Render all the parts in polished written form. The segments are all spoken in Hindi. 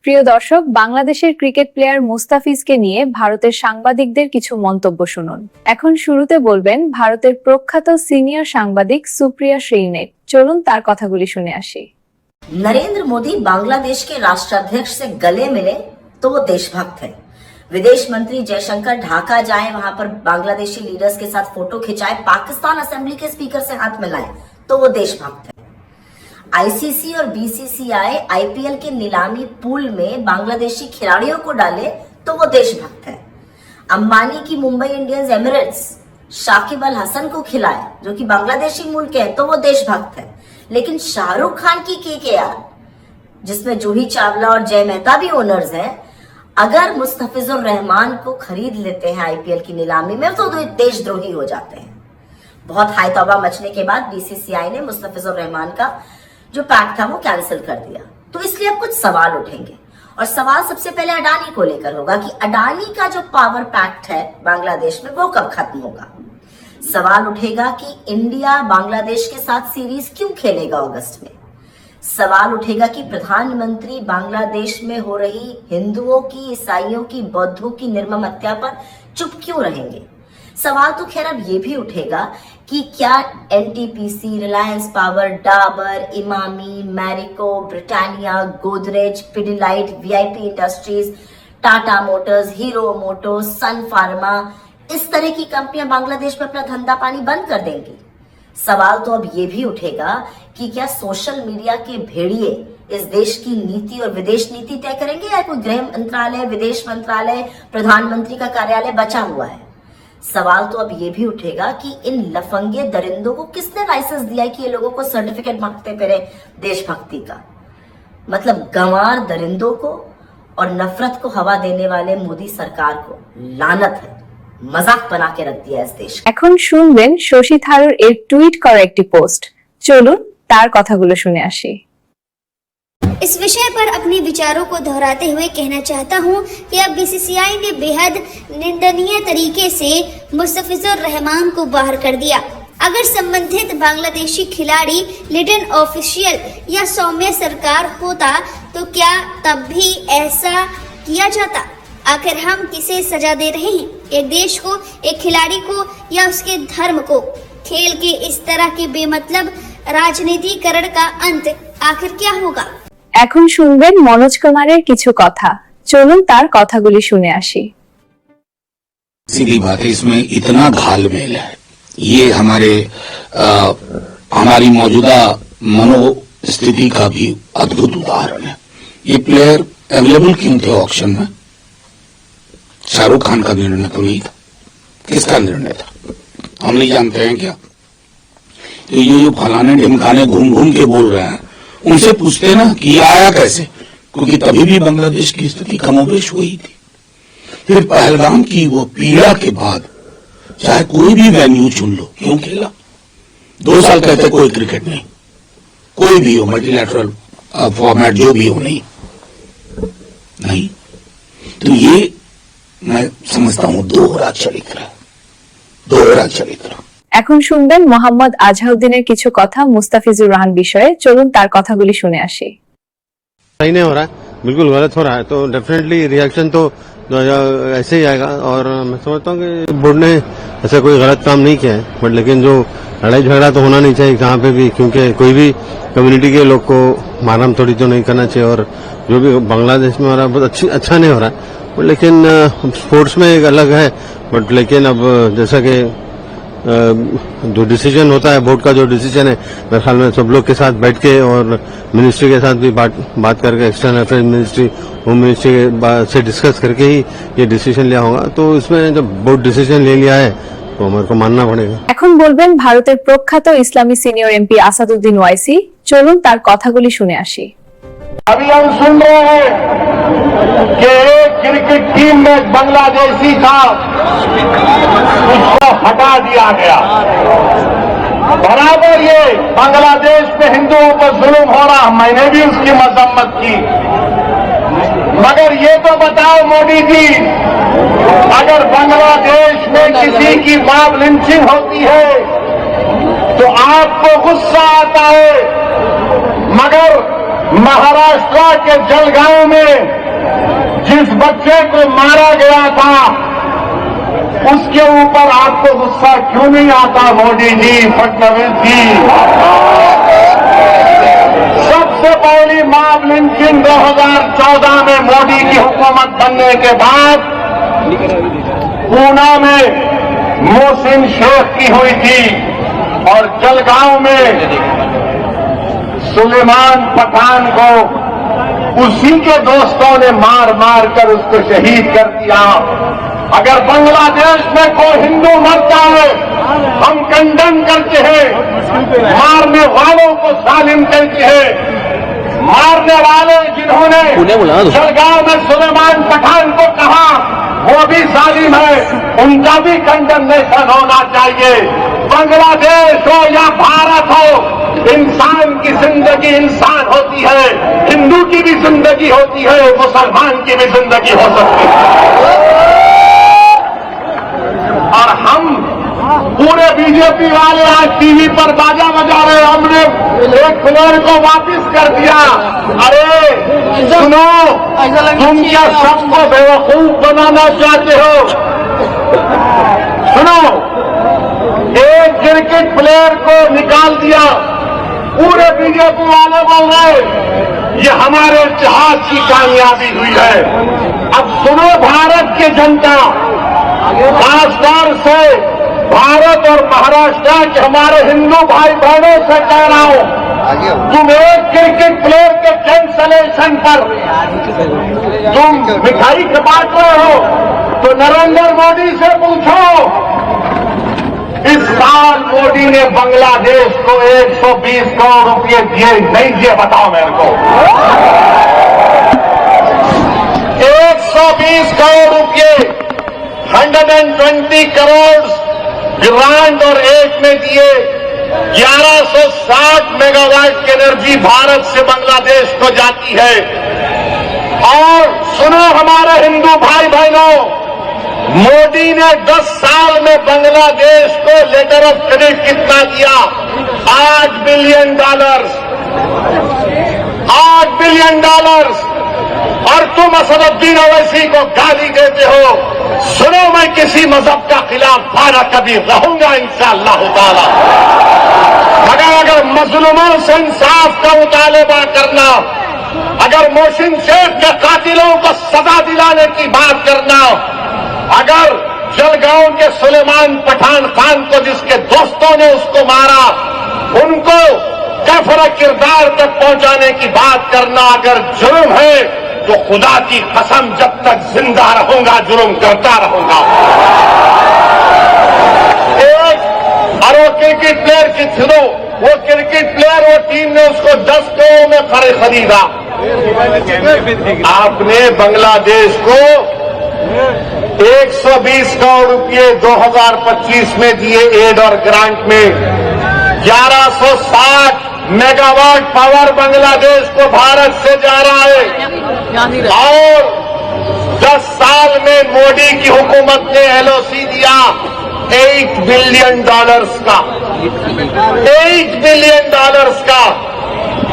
প্রিয় দর্শক, বাংলাদেশের ক্রিকেট প্লেয়ার মুস্তাফিজকে নিয়ে ভারতের সাংবাদিকদের কিছু মন্তব্য শুনুন। এখন শুরুতে বলবেন ভারতের প্রখ্যাত সিনিয়র সাংবাদিক সুপ্রিয়া শ্রীনেট। চলুন তার কথাগুলি শুনে আসি। नरेंद्र मोदी बांग्लादेश के राष्ट्राध्यक्ष से गले मिले तो वो देशभक्त है। विदेश मंत्री जयशंकर ढाका जाए, वहां पर बांग्लादेशी लीडर्स के साथ फोटो खिंचाए, पाकिस्तान असेंबली के स्पीकर से हाथ मिलाए तो वो देशभक्त है। आईसीसी और बीसीसीआई आईपीएल के नीलामी पूल में बांग्लादेशी खिलाड़ियों को डाले तो वो देशभक्त है। अंबानी की मुंबई इंडियंस एमिरेट्स शाकिब अल हसन को खिलाए, जो कि बांग्लादेशी मूल के हैं, तो वो देशभक्त है। लेकिन शाहरुख खान की केकेआर, जिसमें जूही चावला और जय मेहता भी ओनर्स हैं, अगर मुस्तफिजुर रहमान को खरीद लेते हैं आईपीएल की नीलामी में तो देशद्रोही हो जाते हैं। बहुत हाई तौबा मचने के बाद बीसीसीआई ने मुस्तफिजुर रहमान का जो पैक्ट था वो कैंसिल कर दिया। तो इसलिए अब कुछ सवाल उठेंगे, और सवाल सबसे पहले अडानी को लेकर होगा कि अडानी का जो पावर पैक्ट है बांग्लादेश में वो कब खत्म होगा। सवाल उठेगा कि इंडिया बांग्लादेश के साथ सीरीज क्यों खेलेगा अगस्त में। सवाल उठेगा कि प्रधानमंत्री बांग्लादेश में हो रही हिंदुओं की, ईसाइयों की, बौद्धों की निर्मम हत्या पर चुप क्यों रहेंगे। सवाल तो खैर अब ये भी उठेगा कि क्या NTPC, Reliance Power, Dabur, Emami, Marico, Britannia, Godrej, Pidilite, VIP Industries, Tata Motors, Hero Motors, Sun Pharma, इस तरह की कंपनियां बांग्लादेश में अपना धंधा पानी बंद कर देंगी। सवाल तो अब ये भी उठेगा कि क्या सोशल मीडिया के भेड़िए इस देश की नीति और विदेश नीति तय करेंगे, या कोई गृह मंत्रालय, विदेश मंत्रालय, प्रधानमंत्री का कार्यालय बचा हुआ है। सवाल तो अब ये भी उठेगा कि इन लफंगे दरिंदों को किसने लाइसेंस दिया है कि ये लोगों को सर्टिफिकेट मांगते फिरे देशभक्ति का। मतलब गंवार दरिंदों को और नफरत को हवा देने वाले मोदी सरकार को लानत है, मजाक बना के रख दिया इस देश। এখন শুনবেন শশী থারুর এর টুইট করা একটি পোস্ট। চলুন তার কথাগুলো শুনে আসি। इस विषय पर अपने विचारों को दोहराते हुए कहना चाहता हूं कि अब बीसीसीआई ने बेहद निंदनीय तरीके से मुस्तफिजुर रहमान को बाहर कर दिया। अगर संबंधित बांग्लादेशी खिलाड़ी लिटन ऑफिशियल या सौम्य सरकार होता तो क्या तब भी ऐसा किया जाता। आखिर हम किसे सजा दे रहे हैं, एक देश को, एक खिलाड़ी को, या उसके धर्म को। खेल के इस तरह के बेमतलब राजनीतिकरण का अंत आखिर क्या होगा। এখন শুনবেন মনোজ কুমারের কিছু কথা। চলুন তার কথাগুলি শুনে আসি। सीधी बात है, इसमें इतना घालमेल है। ये हमारी मौजूदा मनोस्थिति का भी अद्भुत उदाहरण है। ये प्लेयर अवेलेबल क्यों थे ऑक्शन में? शाहरुख खान का निर्णय तो नहीं था, किसका निर्णय था हम नहीं जानते हैं क्या? तो ये जो फलाने ढिमकाने घूम घूम के बोल रहे हैं, उनसे पूछते ना कि ये आया कैसे, क्योंकि तभी भी बांग्लादेश की स्थिति कमोबेश हुई थी। फिर पहलगाम की वो पीड़ा के बाद चाहे कोई भी वेन्यू चुन लो, क्यों खेला? 2 साल कहते कोई क्रिकेट नहीं, कोई भी हो, मल्टीलैटरल फॉर्मेट जो भी हो, नहीं। तो ये मैं समझता हूं दोहरा चरित्र। এখন শুনবেন মোহাম্মদ আজহাউদ্দিনের কিছু কথা মুস্তাফিজুর রহমান বিষয়ে। চলুন তার কথাগুলি শুনে আসি। सही नहीं हो रहा है, बिल्कुल गलत हो रहा है, तो डेफिनेटली रिएक्शन तो ऐसे ही आएगा। और मैं समझता हूँ कि बोर्ड ने ऐसा कोई गलत काम नहीं किया है, बट लेकिन जो लड़ाई झगड़ा तो होना नहीं चाहिए जहाँ पे भी, क्योंकि कोई भी कम्युनिटी के लोग को मारना थोड़ी तो नहीं करना चाहिए। और जो भी बांग्लादेश में हो रहा है बहुत अच्छा नहीं हो रहा है, बट लेकिन स्पोर्ट्स में एक अलग है। बट लेकिन अब जैसा कि जो डिसीजन होता है, बोर्ड का जो डिसीजन है, मेरे ख्याल में सब लोग के साथ बैठ के और मिनिस्ट्री के साथ भी बात करके, external affairs ministry, home ministry से डिस्कस करके ही ये डिसीजन लिया होगा। तो इसमें जब बोर्ड डिसीजन ले लिया है तो हमारे को मानना पड़ेगा। এখন বলবেন ভারতের প্রখ্যাত ইসলামী সিনিয়র এমপি আসাদুদ্দিন ওয়াইসি। চলুন তার কথাগুলি শুনে আসি। अभी हम सुन रहे हैं कि एक क्रिकेट टीम में बांग्लादेशी था, उसको हटा दिया गया। बराबर ये बांग्लादेश में हिंदुओं पर जुल्म हो रहा, मैंने भी उसकी मजम्मत की। मगर ये तो बताओ मोदी जी, अगर बांग्लादेश में किसी की मॉब लिंचिंग होती है तो आपको गुस्सा आता है, मगर महाराष्ट्र के जलगांव में बच्चे को मारा गया था उसके ऊपर आपको गुस्सा क्यों नहीं आता मोदी जी, फडणवीस जी? सबसे पहली मॉब लिंचिंग 2014 में मोदी की हुकूमत बनने के बाद पूना में मोहसिन शेख की हुई थी और जलगांव में सुलेमान पठान को उसी के दोस्तों ने मार मार कर उसको शहीद कर दिया। अगर बांग्लादेश में कोई हिंदू मरता है हम कंडम करते हैं, मारने वालों को जालिम कहते हैं। मारने वाले जिन्होंने जलगांव में सुलेमान पठान को कहा वो भी जालिम है, उनका भी कंडमनेशन होना चाहिए। बांग्लादेश हो या भारत हो, इंसान की जिंदगी इंसान होती है, हिंदू की भी जिंदगी होती है, मुसलमान की भी जिंदगी हो सकती है। और हम पूरे बीजेपी वाले आज टीवी पर बाजा बजा रहे, हमने एक प्लेयर को वापस कर दिया। अरे सुनो, तुम क्या सबको बेवकूफ बनाना चाहते हो? सुनो, एक क्रिकेट प्लेयर को निकाल दिया, पूरे बीजेपी वाले बोल रहे ये हमारे इतिहास की कामयाबी हुई है। अब सुनो भारत की जनता, खासतौर से भारत और महाराष्ट्र के हमारे हिंदू भाई बहनों से कह रहा हूं, तुम एक क्रिकेट प्लेयर के कैंसलेशन पर तुम मिठाई बांट रहे हो तो नरेंद्र मोदी से पूछो, इस साल मोदी ने बांग्लादेश को 120 करोड़ रुपए दिए नहीं दिए? बताओ मेरे को। 120 करोड़ रुपए, 120 करोड़ ग्रांट और एक में दिए। 1160 मेगावाट की एनर्जी भारत से बांग्लादेश को जाती है। और सुनो हमारे हिंदू भाई बहनों, मोदी ने 10 साल में बांग्लादेश को लेटर ऑफ क्रेडिट कितना दिया? $8 बिलियन। $8 बिलियन। और तुम असदुद्दीन ओवैसी को गाली देते हो। सुनो, मैं किसी मजहब का खिलाफ ना कभी रहूंगा इंशाअल्लाह ताला, मगर अगर मजलूमों से इंसाफ का मुतालबा करना, अगर मोहसिन शेख के कातिलों को सजा दिलाने की बात करना, अगर जलगांव के सुलेमान पठान खान को जिसके दोस्तों ने उसको मारा उनको कफर किरदार तक पहुंचाने की बात करना अगर जुर्म है तो खुदा की कसम जब तक जिंदा रहूंगा जुर्म करता रहूंगा। और वो क्रिकेट प्लेयर की सुनो, वो क्रिकेट प्लेयर, वो टीम ने उसको 10 करोड़ में खरीदा। आपने बांग्लादेश को 120 करोड़ रुपए 2025 में दिए एड और ग्रांट में। 1160 मेगावाट पावर बांग्लादेश को भारत से जा रहा है। और 10 साल में मोदी की हुकूमत ने एलओसी दिया $8 बिलियन का, $8 बिलियन का।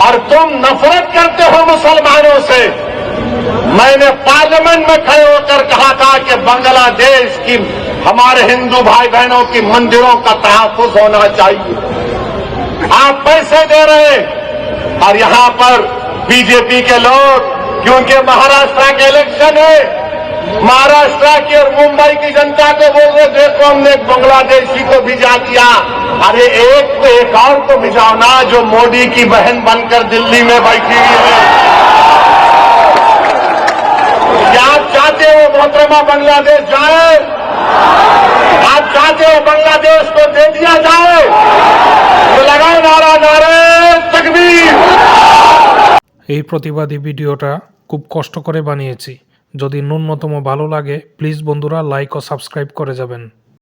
और तुम नफरत करते हो मुसलमानों से। मैंने पार्लियामेंट में खड़े होकर कहा था कि बांग्लादेश की हमारे हिंदू भाई बहनों की मंदिरों का तहफ्फुज होना चाहिए। आप पैसे दे रहे और यहां पर बीजेपी के लोग, क्योंकि महाराष्ट्र के इलेक्शन है, महाराष्ट्र की और मुंबई की जनता को बोल रहे देखो हमने एक बांग्लादेशी को भिजा दिया। अरे एक और को भिजाओ ना जो मोदी की बहन बनकर दिल्ली में बैठी हुई है। क्या आप चाहते हो मोहतरमा बांग्लादेश जाए? आप चाहते हो बांग्लादेश को दे दिया जाए? तो लगाओ नारा, नारे तकबीर। এই প্রতিবাদী ভিডিওটা খুব কষ্ট করে বানিয়েছি। যদি ন্যূনতম ভালো লাগে প্লিজ বন্ধুরা লাইক ও সাবস্ক্রাইব করে যাবেন।